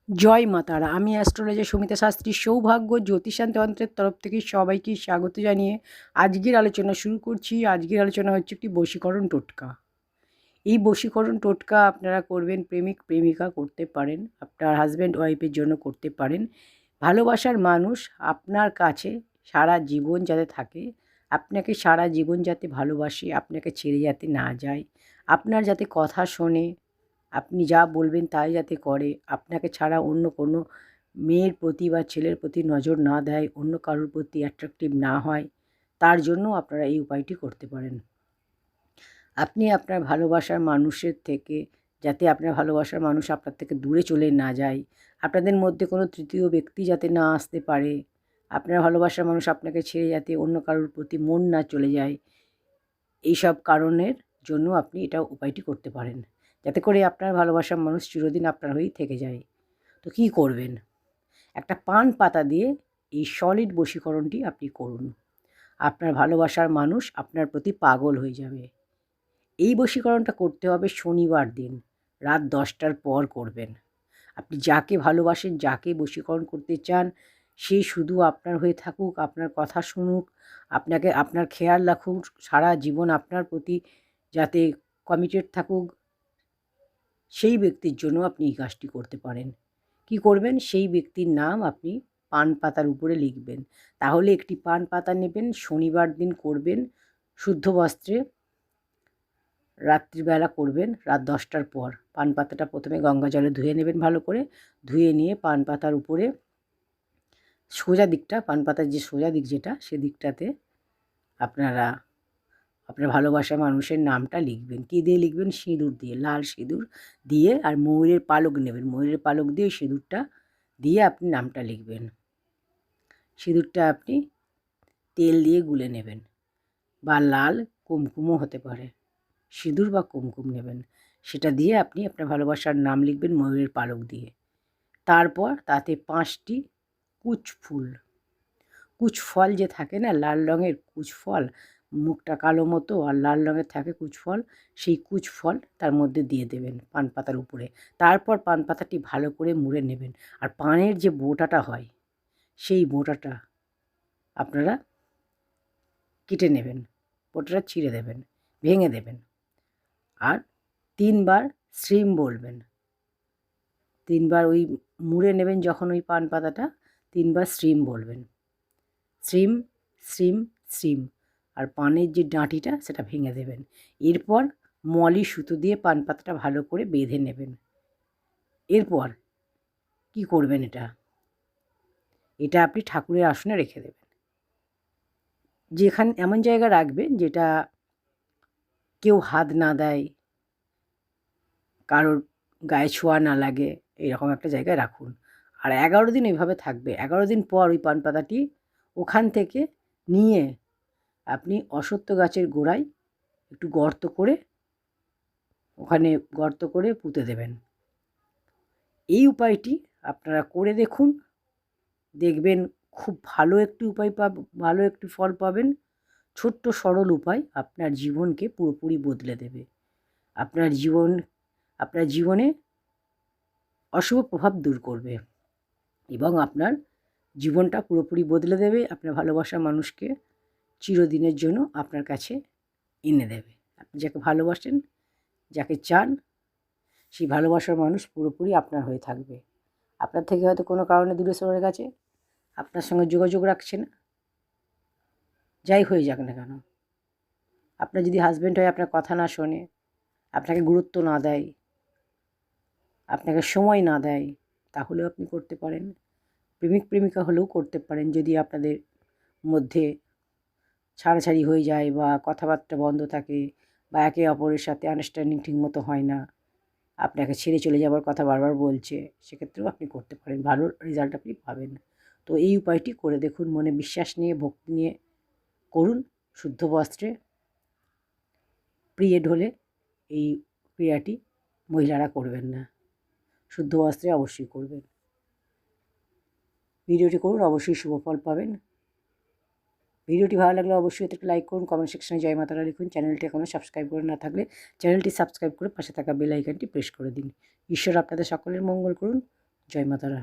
জয় মা তারা। আমি অ্যাস্ট্রোলজার সুমিতা শাস্ত্রী। সৌভাগ্য জ্যোতিষান্তন্ত্রের তরফ থেকে সবাইকে স্বাগত জানিয়ে আজকের আলোচনা শুরু করছি। আজকের আলোচনা হচ্ছে একটি বশীকরণ টোটকা। এই বশীকরণ টোটকা আপনারা করবেন, প্রেমিক প্রেমিকা করতে পারেন, আপনার হাজব্যান্ড ওয়াইফের জন্য করতে পারেন। ভালোবাসার মানুষ আপনার কাছে সারা জীবন যাতে থাকে, আপনাকে সারা জীবন যাতে ভালোবাসে, আপনাকে ছেড়ে যাতে না যায়, আপনার যাতে কথা শোনে, আপনি যা বলবেন তাই যাতে করে, আপনাকে ছাড়া অন্য কোনো মেয়ের প্রতি বা ছেলের প্রতি নজর না দেয়, অন্য কারোর প্রতি অ্যাট্রাকটিভ না হয়, তার জন্য আপনারা এই উপায়টি করতে পারেন। আপনি আপনার ভালোবাসার মানুষের থেকে যাতে আপনার ভালোবাসার মানুষ আপনার থেকে দূরে চলে না যায়, আপনাদের মধ্যে কোনো তৃতীয় ব্যক্তি যাতে না আসতে পারে, আপনার ভালোবাসার মানুষ আপনাকে ছেড়ে যাতে অন্য কারোর প্রতি মন না চলে যায়, এইসব কারণের জন্য আপনি এটা উপায়টি করতে পারেন, যাতে করে আপনার ভালোবাসার মানুষ চিরদিন আপনার হয়েই থেকে যায়। তো কী করবেন? একটা পান পাতা দিয়ে এই সলিড বশীকরণটি আপনি করুন। আপনার ভালোবাসার মানুষ আপনার প্রতি পাগল হয়ে যাবে। এই বশীকরণটা করতে হবে শনিবার দিন রাত 10টার পর করবেন। আপনি যাকে ভালোবাসেন, যাকে বশীকরণ করতে চান, সে শুধু আপনার হয়ে থাকুক, আপনার কথা শুনুক, আপনাকে আপনার খেয়াল রাখুক, সারা জীবন আপনার প্রতি যাতে কমিটেড থাকুক, সেই ব্যক্তির জন্য আপনি এই কাজটি করতে পারেন। কি করবেন? সেই ব্যক্তির নাম আপনি পান পাতার উপরে লিখবেন। তাহলে একটি পান পাতা নেবেন, শনিবার দিন করবেন, শুদ্ধ বস্ত্রে রাত্রিবেলা করবেন রাত 10টার পর। পান পাতাটা প্রথমে গঙ্গা জলে ধুয়ে নেবেন ভালো করে। ধুয়ে নিয়ে পান পাতার উপরে সোজা দিকটা, পান পাতার যে সোজা দিক যেটা, সেদিকটাতে আপনারা আপনার ভালোবাসা মানুষের নামটা লিখবেন। কী দিয়ে লিখবেন? সিঁদুর দিয়ে, লাল সিঁদুর দিয়ে, আর ময়ূরের পালক নেবেন। ময়ূরের পালক দিয়ে সিঁদুরটা দিয়ে আপনি নামটা লিখবেন। সিঁদুরটা আপনি তেল দিয়ে গুলে নেবেন, বা লাল কুমকুমও হতে পারে। সিঁদুর বা কুমকুম নেবেন, সেটা দিয়ে আপনি আপনার ভালোবাসার নাম লিখবেন ময়ূরের পালক দিয়ে। তারপর তাতে 5টি কুচ ফল যে থাকে না, লাল রঙের কুচ ফল, মুখটা কালো মতো আর লাল রঙের থাকে কুচ ফল, সেই কুচ ফল তার মধ্যে দিয়ে দেবেন পান পাতার উপরে। তারপর পান পাতাটি ভালো করে মুড়ে নেবেন। আর পানের যে বোঁটাটা হয়, সেই বোঁটাটা আপনারা কেটে নেবেন, বোঁটাটা ছিঁড়ে দেবেন, ভেঙে দেবেন। আর 3বার শ্রীম বলবেন। 3বার ওই মুড়ে নেবেন যখন ওই পান পাতাটা, 3বার শ্রীম বলবেন। শ্রীম, শ্রীম, শ্রীম। আর পানের যে ডাঁটিটা সেটা ভেঙে দেবেন। এরপর মলি সুতো দিয়ে পান পাতাটা ভালো করে বেঁধে নেবেন। এরপর কি করবেন? এটা আপনি ঠাকুরের আসনে রেখে দেবেন। যেখানে এমন জায়গা রাখবেন যেটা কেউ হাত না দেয়, কারোর গায়ে ছোঁয়া না লাগে, এরকম একটা জায়গায় রাখুন। আর 11 দিন এইভাবে থাকবে। 11 দিন পর ওই পান পাতাটি ওখান থেকে নিয়ে আপনি অশ্বত্থ গাছের গোড়ায় একটু গর্ত করে, ওখানে গর্ত করে পুঁতে দেবেন। এই উপায়টি আপনারা করে দেখুন, দেখবেন খুব ভালো একটি উপায় ভালো একটি ফল পাবেন। ছোট্ট সরল উপায় আপনার জীবনকে পুরোপুরি বদলে দেবে। আপনার জীবনে অশুভ প্রভাব দূর করবে এবং আপনার জীবনটা পুরোপুরি বদলে দেবে। আপনার ভালোবাসার মানুষকে চিরদিনের জন্য আপনার কাছে এনে দেবে। আপনি যাকে ভালোবাসেন, যাকে চান, সেই ভালোবাসার মানুষ পুরোপুরি আপনার হয়ে থাকবে। আপনার থেকে হয়তো কোনো কারণে দূরে সরে গেছে, আপনার সঙ্গে যোগাযোগ রাখছে না, যাই হয়ে যাক না কেন, আপনার যদি হাজব্যান্ড হয় আপনার কথা না শোনে, আপনাকে গুরুত্ব না দেয়, আপনাকে সময় না দেয়, তাহলেও আপনি করতে পারেন। প্রেমিক প্রেমিকা হলেও করতে পারেন। যদি আপনাদের মধ্যে ছাড়াছাড়ি হয়ে যায় বা কথাবার্তা বন্ধ থাকে বা একে অপরের সাথে আন্ডারস্ট্যান্ডিং ঠিকমতো হয় না, আপনাকে ছেড়ে চলে যাবার কথা বারবার বলছে, সেক্ষেত্রেও আপনি করতে পারেন, ভালো রেজাল্ট আপনি পাবেন। তো এই উপায়টি করে দেখুন, মনে বিশ্বাস নিয়ে, ভক্তি নিয়ে করুন। শুদ্ধ বস্ত্রে পিরিয়ড হলে এই ক্রিয়াটি মহিলারা করবেন না, শুদ্ধ বস্ত্রে অবশ্যই করবেন। ভিডিওটি করুন, অবশ্যই শুভ ফল পাবেন। ভিডিওটি ভালো লাগলে অবশ্যই এতে লাইক করুন, কমেন্ট সেকশনে জয় মাতারা লিখুন। চ্যানেলটি এখনও সাবস্ক্রাইব করে না থাকলে চ্যানেলটি সাবস্ক্রাইব করে পাশে থাকা বেল আইকনটি প্রেস করে দিন। ঈশ্বর আপনাদের সকলের মঙ্গল করুন। জয় মাতারা।